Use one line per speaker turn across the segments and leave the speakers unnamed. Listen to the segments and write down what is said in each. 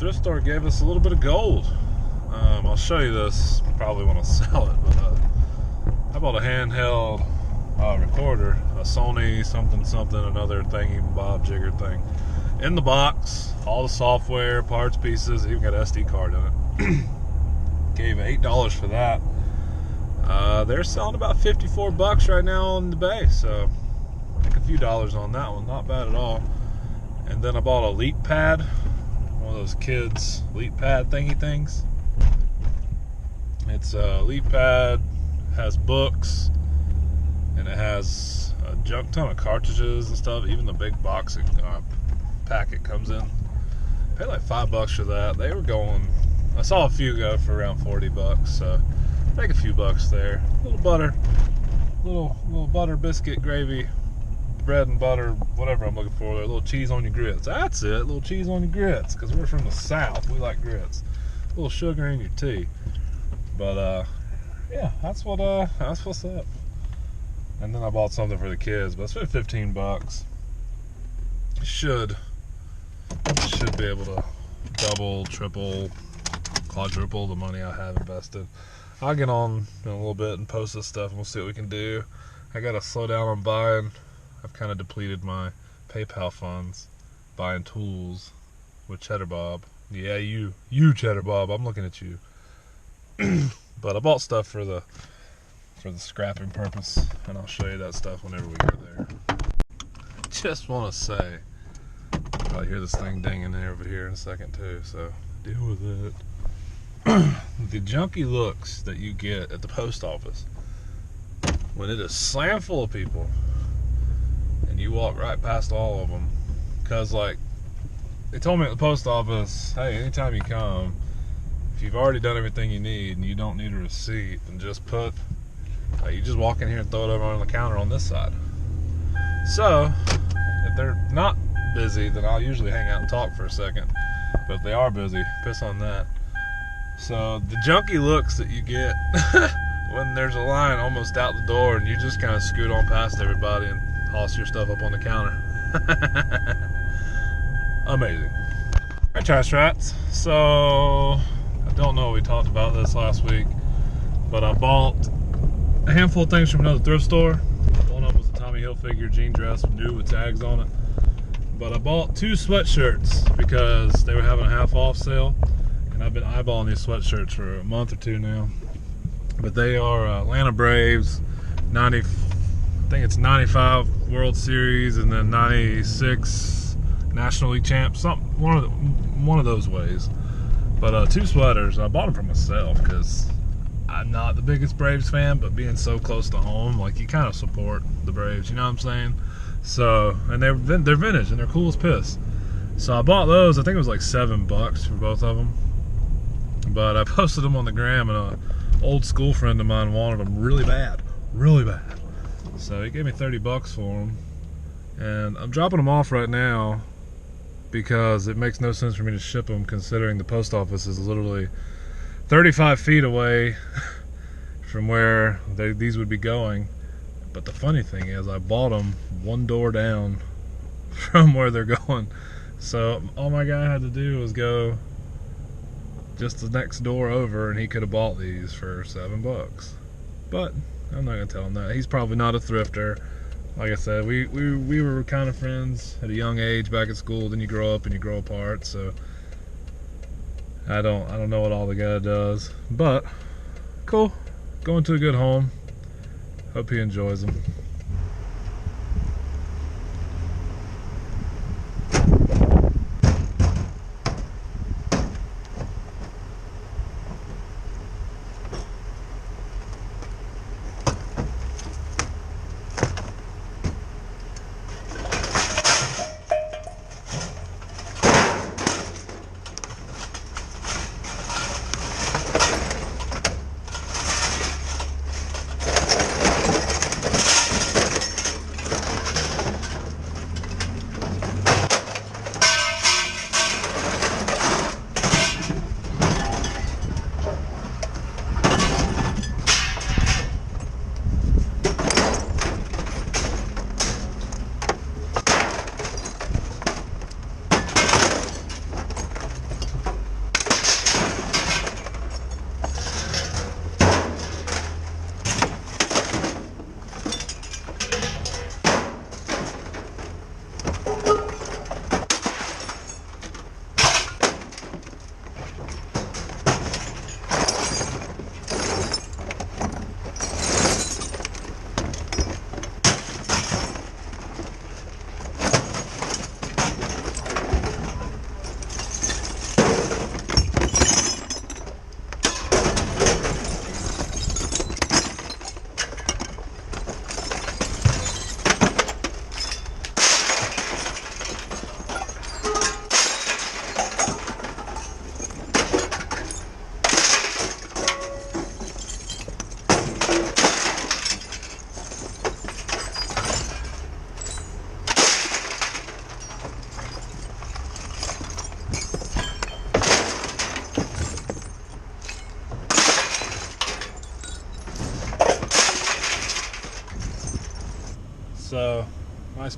thrift store gave us a little bit of gold. I'll show you this. Probably want to sell it, but I bought a handheld recorder, a Sony something, another thingy bob jigger thing. In the box, all the software, parts, pieces, even got an SD card in it. Gave $8 for that. They're selling about $54 right now on the Bay, so I think a few dollars on that one, not bad at all. And then I bought a Leap Pad, one of those kids Leap Pad thingy things. It's a Leap Pad, has books, and it has a junk ton of cartridges and stuff. Even the big box packet comes in. Paid like $5 for that. They were going, I saw a few go for around $40, so take a few bucks there. A little butter, little butter, biscuit, gravy, bread and butter, whatever I'm looking for. A little cheese on your grits. That's it, a little cheese on your grits, because we're from the South. We like grits. A little sugar in your tea. But yeah, that's what's up. And then I bought something for the kids, but I spent $15. Should be able to double, triple, quadruple the money I have invested. I'll get on in a little bit and post this stuff, and we'll see what we can do. I gotta slow down on buying. I've kind of depleted my PayPal funds buying tools with Cheddar Bob. Yeah, you Cheddar Bob, I'm looking at you. But I bought stuff for the scrapping purpose, and I'll show you that stuff whenever we get there. Just want to say, I'll hear this thing dinging over here in a second too, so deal with it. The junky looks that you get at the post office when it is slam full of people and you walk right past all of them, because like they told me at the post office, hey, anytime you come, if you've already done everything you need and you don't need a receipt, then just you just walk in here and throw it over on the counter on this side. So if they're not busy, then I'll usually hang out and talk for a second, but if they are busy, piss on that. So the junky looks that you get when there's a line almost out the door and you just kind of scoot on past everybody and toss your stuff up on the counter. Amazing. Alright, trash rats. So I don't know, we talked about this last week, but I bought a handful of things from another thrift store. One of them was a Tommy Hilfiger jean dress, new with tags on it. But I bought 2 sweatshirts because they were having a half off sale. And I've been eyeballing these sweatshirts for a month or two now. But they are Atlanta Braves, I think it's 95 World Series, and then 96 National League champs, one of those ways. But 2 sweaters. I bought them for myself because I'm not the biggest Braves fan, but being so close to home, like, you kind of support the Braves, you know what I'm saying? So, and they're vintage and they're cool as piss. So I bought those. I think it was like $7 for both of them. But I posted them on the gram, and an old school friend of mine wanted them really bad. So he gave me $30 for them. And I'm dropping them off right now because it makes no sense for me to ship them, considering the post office is literally 35 feet away from where these would be going. But the funny thing is, I bought them one door down from where they're going. So all my guy had to do was go just the next door over, and he could have bought these for $7. But I'm not gonna tell him that. He's probably not a thrifter. Like I said, we were kind of friends at a young age back at school. Then you grow up and you grow apart. So I don't know what all the guy does, but cool. Going to a good home. Hope he enjoys them.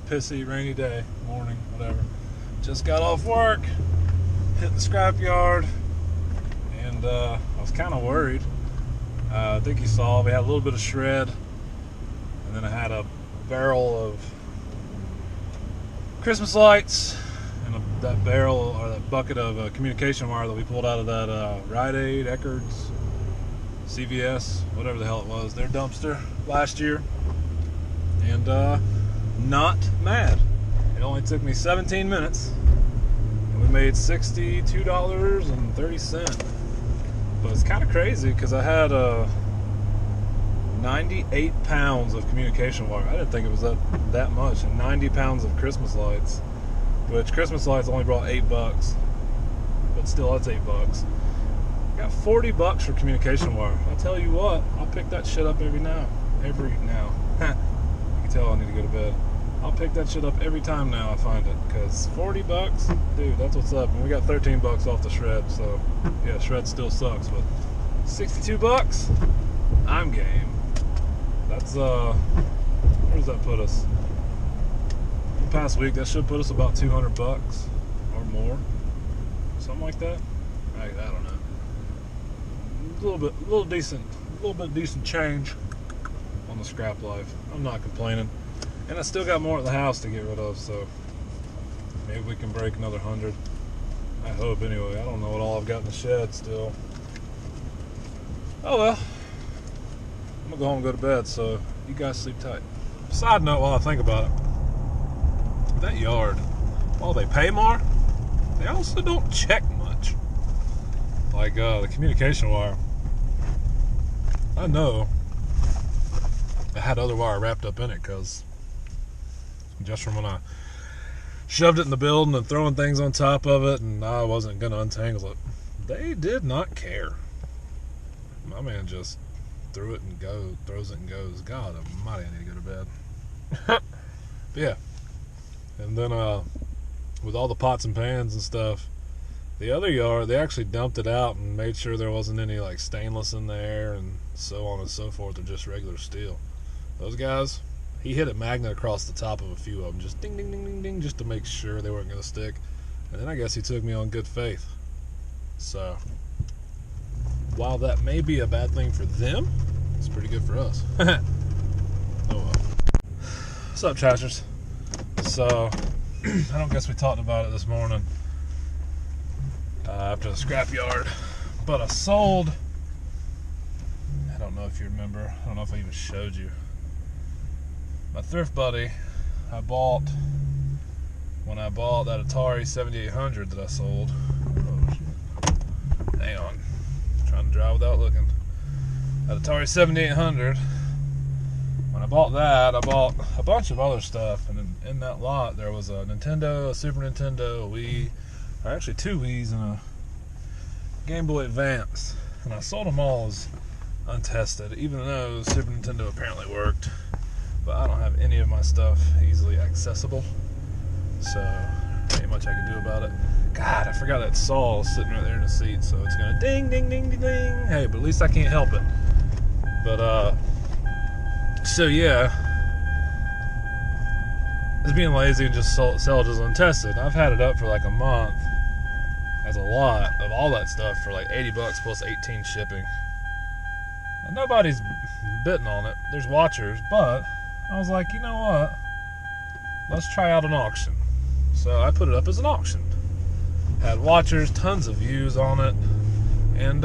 pissy, rainy day, morning, whatever. Just got off work, hit the scrapyard, and I was kind of worried. I think you saw we had a little bit of shred, and then I had a barrel of Christmas lights, and that barrel or that bucket of communication wire that we pulled out of that Rite Aid, Eckerd's, CVS, whatever the hell it was, their dumpster last year. And not mad. It only took me 17 minutes, and we made $62.30. But it's kind of crazy because I had 98 pounds of communication wire. I didn't think it was that much, and 90 pounds of Christmas lights, which Christmas lights only brought $8, but still that's $8. Got $40 for communication wire. I'll tell you what, I'll pick that shit up every now. You can tell I need to go to bed. I'll pick that shit up every time now I find it, because $40, dude, that's what's up. And we got $13 off the shred, so yeah, shred still sucks, but $62, I'm game. That's where does that put us? The past week, that should put us about $200 or more, something like that. I don't know. A little bit decent change on the scrap life. I'm not complaining. And I still got more at the house to get rid of, so maybe we can break another 100. I hope, anyway. I don't know what all I've got in the shed still. Oh well. I'm gonna go home and go to bed, so you guys sleep tight. Side note while I think about it, that yard, while they pay more, they also don't check much. Like the communication wire. I know I had other wire wrapped up in it, because just from when I shoved it in the building and throwing things on top of it, and I wasn't going to untangle it. They did not care. My man just threw it and throws it and goes. God almighty, I need to go to bed. But yeah. And then with all the pots and pans and stuff, the other yard, they actually dumped it out and made sure there wasn't any like stainless in there and so on and so forth, or just regular steel. Those guys, he hit a magnet across the top of a few of them, just ding, ding, ding, ding, ding, just to make sure they weren't going to stick. And then I guess he took me on good faith. So, while that may be a bad thing for them, it's pretty good for us. Oh well. What's up, Trashers? So, I don't guess we talked about it this morning after the scrapyard, but I sold, I don't know if you remember, I don't know if I even showed you. My thrift buddy, when I bought that Atari 7800 that I sold. Oh, hang on. I'm trying to drive without looking. That Atari 7800, when I bought that, I bought a bunch of other stuff, and in that lot there was a Nintendo, a Super Nintendo, a Wii, or actually two Wiis and a Game Boy Advance. And I sold them all as untested, even though Super Nintendo apparently worked. But I don't have any of my stuff easily accessible, so ain't much I can do about it. God, I forgot that saw is sitting right there in the seat, so it's gonna ding, ding, ding, ding, ding. Hey, but at least I can't help it. But so yeah, it's being lazy and just sell it as untested. I've had it up for like a month as a lot of all that stuff for like $80 plus 18 shipping. And nobody's bidding on it. There's watchers, but I was like, you know what? Let's try out an auction. So I put it up as an auction. Had watchers, tons of views on it, and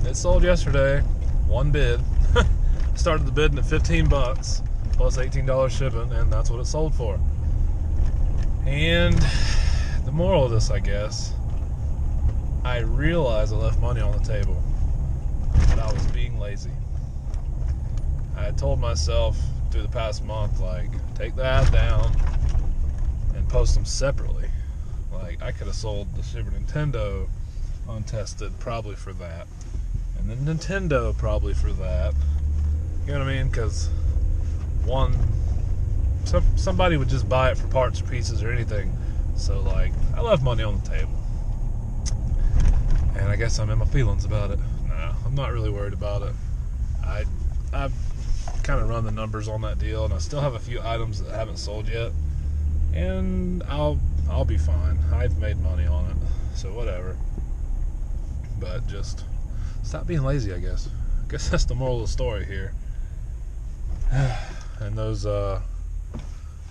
it sold yesterday. One bid. Started the bidding at $15 plus $18 shipping, and that's what it sold for. And the moral of this, I guess, I realized I left money on the table, but I was being lazy. I had told myself through the past month, like, take that down and post them separately. Like, I could have sold the Super Nintendo untested probably for that, and the Nintendo probably for that. You know what I mean? Because somebody would just buy it for parts or pieces or anything. So, like, I left money on the table, and I guess I'm in my feelings about it. No, I'm not really worried about it. I've kind of run the numbers on that deal, and I still have a few items that haven't sold yet. and I'll be fine. I've made money on it, so whatever. But just stop being lazy, I guess. I guess that's the moral of the story here. And those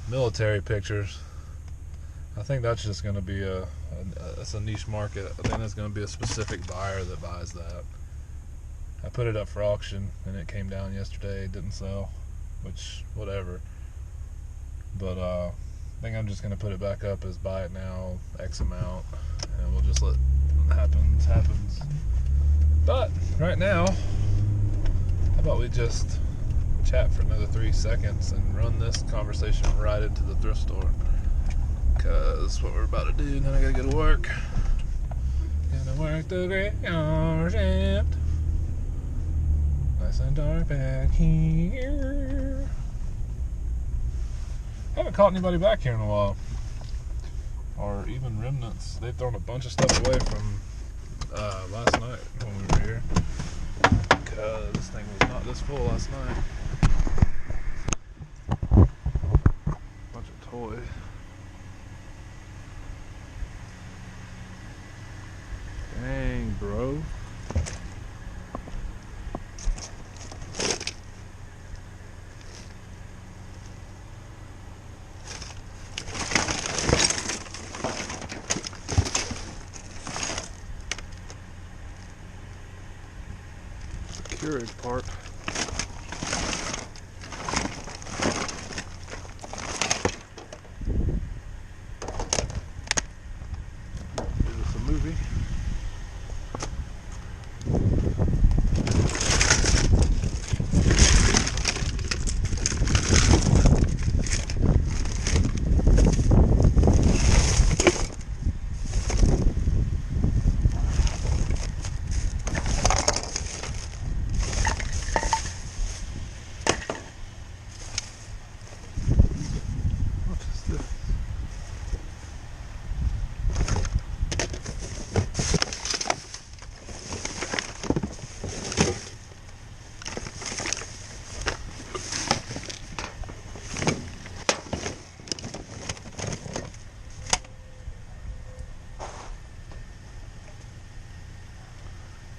military pictures, I think that's just going to be it's a niche market. I think there's going to be a specific buyer that buys that. I put it up for auction and it came down yesterday. It didn't sell, which whatever. But I think I'm just going to put it back up as buy it now, X amount, and we'll just let happens. But right now, how about we just chat for another 3 seconds and run this conversation right into the thrift store, because that's what we're about to do. Then I gotta go to work. Gonna work the graveyard shift. Nice and dark back here. I haven't caught anybody back here in a while, or even remnants. They've thrown a bunch of stuff away from last night when we were here, because this thing was not this full last night. Bunch of toys. Dang, bro. Keurig part. Is this a movie?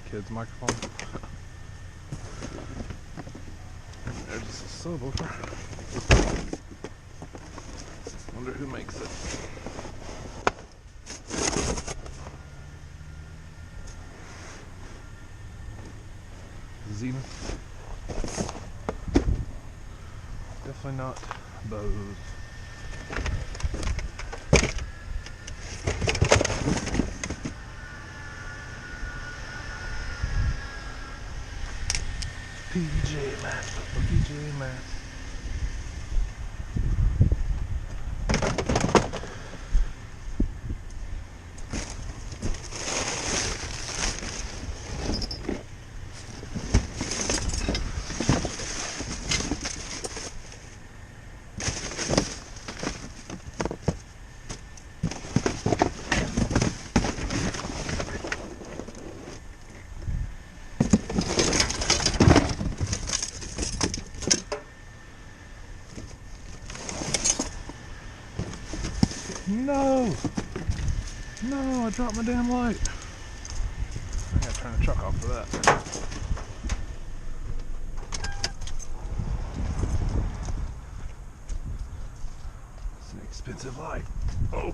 Kid's microphone. There's just a subwoofer. Wonder who makes it. Zenith. Definitely not Bose. PJ Masks, PJ Masks. No! No, I dropped my damn light. I gotta turn the truck off for that. It's an expensive light. Oh!